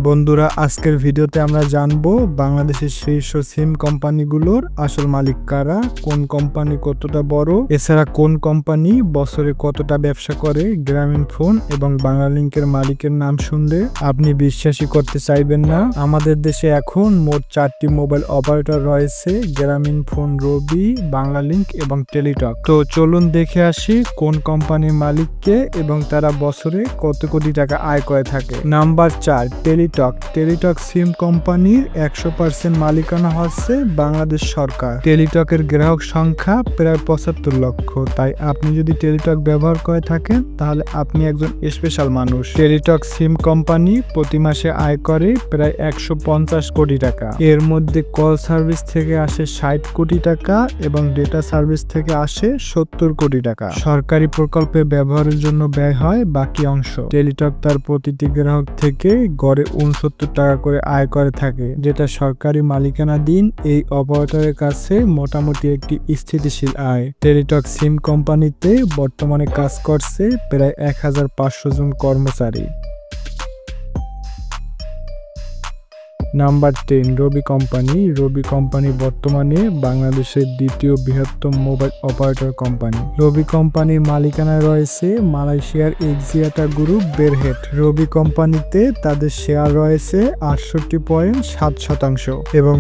বন্ধুরা, আজকের ভিডিওতে আমরা জানবো বাংলাদেশের শীর্ষ সিম কোম্পানিগুলোর আসল মালিক কারা, কোন কোম্পানি কতটা বড়, এছাড়া কোন কোম্পানি বছরে কতটা ব্যবসা করে। গ্রামীণফোন এবং বাংলালিংকের মালিকের নাম শুনলে আপনি বিশ্বাসই করতে চাইবেন না। আমাদের দেশে এখন মোট 4টি মোবাইল অপারেটর রয়েছে: গ্রামীণফোন, রবি, বাংলালিংক এবং টেলিটক। তো চলুন দেখে আসি কোন কোম্পানির মালিককে এবং তারা বছরে কত কোটি টাকা আয় করে থাকে। নাম্বার 4, টেলিটক সিম কোম্পানির 100% মালিকানা হচ্ছে বাংলাদেশ সরকার। টেলিটকের গ্রাহক সংখ্যা প্রায় 75 লক্ষ। তাই আপনি যদি টেলিটক ব্যবহার করে থাকেন তাহলে আপনি একজন স্পেশাল মানুষ। টেলিটক সিম কোম্পানি প্রতি মাসে আয় করে প্রায় 150 কোটি টাকা। এর মধ্যে কল সার্ভিস থেকে আসে 60 কোটি টাকা এবং ডেটা সার্ভিস থেকে আসে 70 কোটি টাকা। সরকারি প্রকল্পে ব্যবহারের জন্য ব্যয় হয় বাকি অংশ। টেলিটক তার প্রতিটি গ্রাহক থেকে গড়ে 69 টাকা করে আয় করে থাকে, যেটা সরকারি মালিকানাধীন এই অপারেটরের কাছে মোটামুটি একটি স্থিতিশীল আয়। টেলিটক সিম কোম্পানিতে বর্তমানে কাজ করছে প্রায় 1500 জন কর্মচারী। নাম্বার 10, রবি কোম্পানি বর্তমানে বাংলাদেশের দ্বিতীয় বৃহত্তম মোবাইল অপারেটর কোম্পানি। রবি কোম্পানির মালিকানায় রয়েছে মালয়েশিয়ার এক্সিয়াটা গ্রুপ বেরহেড। রবি কোম্পানিতে তাদের শেয়ার রয়েছে 68.7% এবং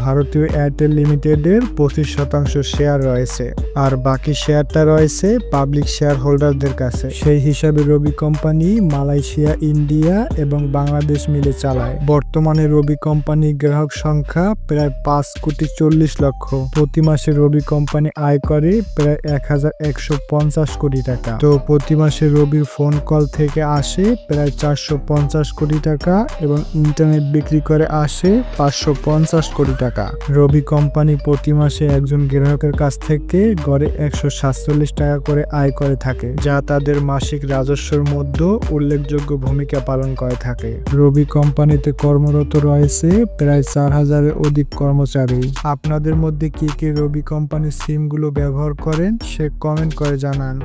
ভারতীয় এয়ারটেল লিমিটেডের 25% শেয়ার রয়েছে, আর বাকি শেয়ারটা রয়েছে পাবলিক শেয়ার হোল্ডারদের কাছে। সেই হিসাবে রবি কোম্পানি মালয়েশিয়া, ইন্ডিয়া এবং বাংলাদেশ মিলে চালায়। বর্তমানে রবি কোম্পানির গ্রাহক সংখ্যা প্রায় 5.40 লক্ষ। প্রতি মাসে রবি কোম্পানি আয় করে প্রায় 1150 কোটি টাকা। তো প্রতি মাসে রবির ফোন কল থেকে আসে প্রায় 450 কোটি টাকা এবং ইন্টারনেট বিক্রি করে আসে 550 কোটি টাকা। রবি কোম্পানি প্রতি মাসে একজন গ্রাহকের কাছ থেকে গড়ে 147 টাকা করে আয় করে থাকে, যা তাদের মাসিক রাজস্বের মধ্যে উল্লেখযোগ্য ভূমিকা পালন করে থাকে। রবি কোম্পানিতে কর্মরত রয়েছে প্রায় 4000-এর অধিক কর্মচারী। আপনাদের মধ্যে কে কে রবি কোম্পানির সিমগুলো ব্যবহার করেন সে কমেন্ট করে জানান।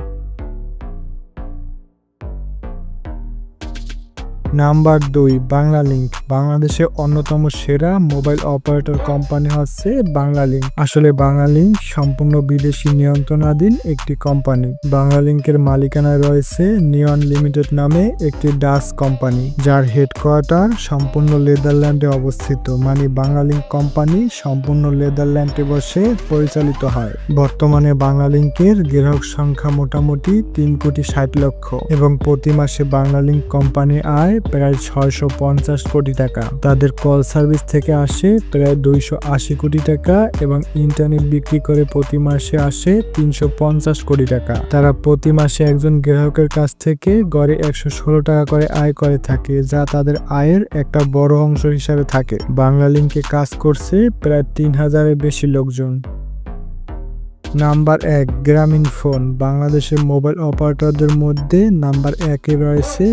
নাম্বার 2, বাংলালিংক। বাংলাদেশের অন্যতম সেরা মোবাইল অপারেটর কোম্পানি হচ্ছে বাংলালিংক। আসলে বাংলালিংক সম্পূর্ণ বিদেশি নিয়ন্ত্রণাধীন একটি কোম্পানি। বাংলালিংকের মালিকানায় রয়েছে নিয়ন লিমিটেড নামে একটি ডাচ কোম্পানি, যার হেডকোয়ার্টার সম্পূর্ণ নেদারল্যান্ডে অবস্থিত। মানে বাংলালিংক কোম্পানি সম্পূর্ণ নেদারল্যান্ডে বসে পরিচালিত হয়। বর্তমানে বাংলালিংকের গ্রাহক সংখ্যা মোটামুটি 3.60 লক্ষ এবং প্রতি মাসে বাংলালিংক কোম্পানির আয় প্রায় 650 কোটি টাকা। তাদের কল সার্ভিস থেকে আসে প্রায় 280 কোটি টাকা এবং ইন্টারনেট বিক্রি করে প্রতি মাসে আসে 350 কোটি টাকা। তারা প্রতি মাসে একজন গ্রাহকের কাছ থেকে গড়ে 116 টাকা করে আয় করে থাকে, যা তাদের আয়ের একটা বড় অংশ হিসাবে থাকে। বাংলালিংকে কাজ করছে প্রায় 3000-এর বেশি লোকজন। নাম্বার 1, গ্রামীণফোন। বাংলাদেশের মোবাইল অপারেটরদের মধ্যে নাম্বার 1-এ রয়েছে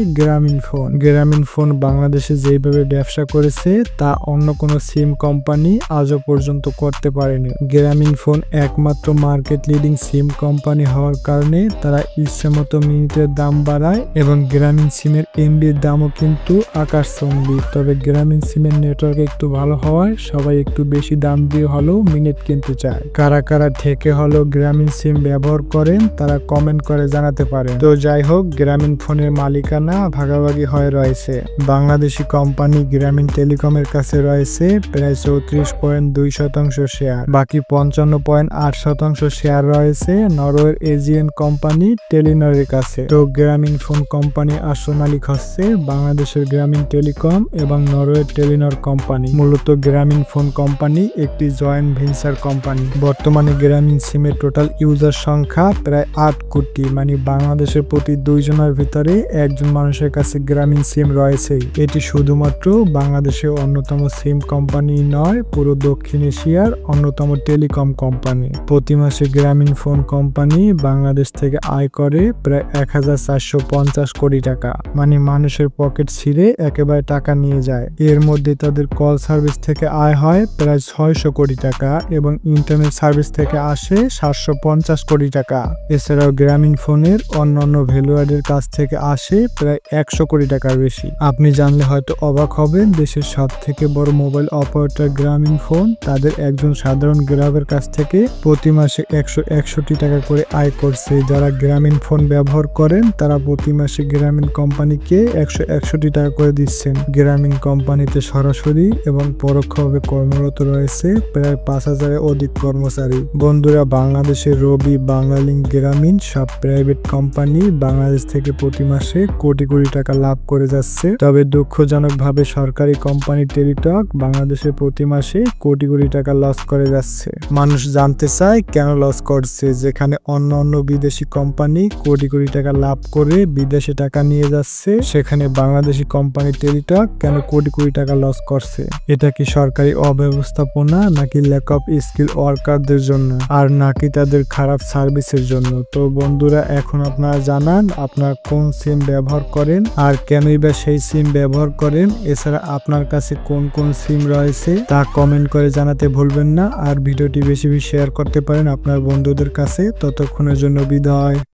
গ্রামীণফোন বাংলাদেশে যেভাবে ব্যবসা করেছে তা অন্য কোনো সিম কোম্পানি আজও পর্যন্ত করতে পারেনি। গ্রামীণফোন একমাত্র মার্কেট লিডিং সিম কোম্পানি হওয়ার কারণে তারা ইচ্ছেমতো মিনিটের দাম বাড়ায় এবং গ্রামীণ সিমের এমবির দামও কিন্তু আকাশচুম্বী। তবে গ্রামীণ সিমের নেটওয়ার্ক একটু ভালো হওয়ায় সবাই একটু বেশি দাম দিয়ে হলেও মিনিট কিনতে চায়। কারা কারা ঠেকে গ্রামীণ সিম ব্যবহার করেন তারা কমেন্ট করে জানাতে পারেন। তো যাই হোক, গ্রামীণফোনের মালিকানা ভাগাভাগি হয়ে রয়েছে। বাংলাদেশি কোম্পানি গ্রামীণ টেলিকমের কাছে রয়েছে প্রায় 34.2% শেয়ার। বাকি 55.8% শেয়ার রয়েছে নরওয়ের এজিএন কোম্পানি টেলিনরের কাছে। তো গ্রামীণফোন কোম্পানি আসল মালিক হচ্ছে বাংলাদেশের গ্রামীণ টেলিকম এবং নরওয়ের টেলিনর কোম্পানি। মূলত গ্রামীণফোন কোম্পানি একটি জয়েন্ট ভেঞ্চার কোম্পানি। বর্তমানে গ্রামীণ সিমের টোটাল ইউজার সংখ্যা প্রায় 8 কোটি। মানে বাংলাদেশের প্রতি 2 জনের ভিতরে একজন মানুষের কাছে গ্রামীণ সিম রয়েছে। এটি শুধুমাত্র বাংলাদেশের অন্যতম সিম কোম্পানি নয়, পুরো দক্ষিণ এশিয়ার অন্যতম টেলিকম কোম্পানি। প্রতি মাসে গ্রামীণফোন কোম্পানি বাংলাদেশ থেকে আয় করে প্রায় 1450 কোটি টাকা। মানে মানুষের পকেট ছিঁড়ে একেবারে টাকা নিয়ে যায়। এর মধ্যে তাদের কল সার্ভিস থেকে আয় হয় প্রায় 600 কোটি টাকা এবং ইন্টারনেট সার্ভিস থেকে আসে 750 কোটি টাকা। এছাড়াও গ্রামীণ ফোনের অন্যান্য ভ্যালুয়ার্ডের কাছ থেকে আসে প্রায় 100 কোটি টাকার বেশি। আপনি জানলে হয়তো অবাক হবেন, দেশের সব থেকে বড় মোবাইল অপারেটর গ্রামীণ ফোন তাদের একজন সাধারণ গ্রাহকের কাছ থেকে প্রতি মাসে 161 টাকা করে আয় করছে। যারা গ্রামীণ ফোন ব্যবহার করেন তারা প্রতি মাসে গ্রামীণ কোম্পানিকে 161 টাকা করে দিচ্ছেন। গ্রামীণ কোম্পানিতে সরাসরি এবং পরোক্ষভাবে কর্মরত রয়েছে প্রায় 5000-এর অধিক কর্মচারী। বন্ধুরা, বাংলাদেশের রবি, বাংলালিংক, গ্রামীণ সব প্রাইভেট কোম্পানি বাংলাদেশ থেকে প্রতি মাসে কোটি কোটি টাকা লাভ করে যাচ্ছে। তবে দুঃখজনকভাবে সরকারি কোম্পানি টেলিটক বাংলাদেশে প্রতি মাসে কোটি কোটি টাকা লস করে যাচ্ছে। মানুষ জানতে চায় কেন লস করছে, যেখানে অন্য বিদেশি কোম্পানি কোটি কোটি টাকা লাভ করে বিদেশে টাকা নিয়ে যাচ্ছে, সেখানে বাংলাদেশি কোম্পানি টেলিটক কেন কোটি কোটি টাকা লস করছে? এটা কি সরকারি অব্যবস্থাপনা, নাকি ল্যাক অফ স্কিল ওয়ার্কারদের জন্য, আর নাকি তাদের খারাপ সার্ভিসের জন্য? তো বন্ধুরা, এখন আপনারা জানান আপনারা কোন সিম ব্যবহার করেন আর কেনই বা সেই সিম ব্যবহার করেন। এছাড়া আপনার কাছে কোন কোন সিম রয়েছে তা কমেন্ট করে জানাতে ভুলবেন না। আর ভিডিওটি বেশি বেশি শেয়ার করতে পারেন আপনার বন্ধুদের কাছে। ততক্ষণের জন্য বিদায়।